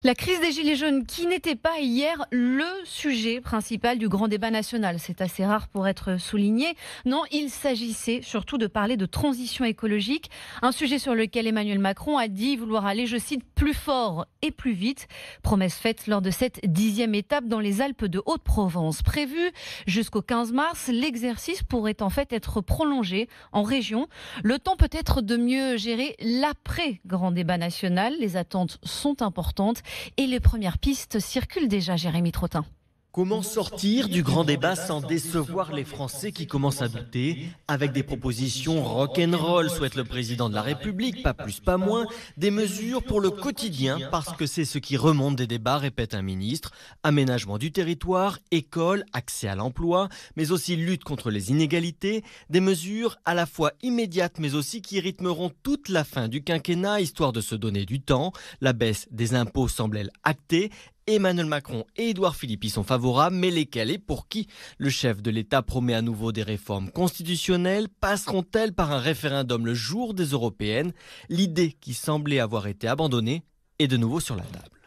La crise des Gilets jaunes qui n'était pas hier le sujet principal du grand débat national. C'est assez rare pour être souligné. Non, il s'agissait surtout de parler de transition écologique, un sujet sur lequel Emmanuel Macron a dit vouloir aller, je cite, plus fort et plus vite. Promesse faite lors de cette 10e étape dans les Alpes de Haute-Provence. Prévue jusqu'au 15 mars, l'exercice pourrait en fait être prolongé en région. Le temps peut être de mieux gérer l'après-grand débat national. Les attentes sont importantes. Et les premières pistes circulent déjà, Jérémy Trottin. Comment sortir du grand débat sans décevoir les Français qui commencent à douter? Avec des propositions rock'n'roll, souhaite le président de la République, pas plus, pas moins. Des mesures pour le quotidien, parce que c'est ce qui remonte des débats, répète un ministre. Aménagement du territoire, école, accès à l'emploi, mais aussi lutte contre les inégalités. Des mesures à la fois immédiates, mais aussi qui rythmeront toute la fin du quinquennat, histoire de se donner du temps. La baisse des impôts semble, elle, actée. Emmanuel Macron et Édouard Philippe y sont favorables, mais lesquels et pour qui? Le chef de l'État promet à nouveau des réformes constitutionnelles. Passeront-elles par un référendum le jour des européennes? L'idée qui semblait avoir été abandonnée est de nouveau sur la table.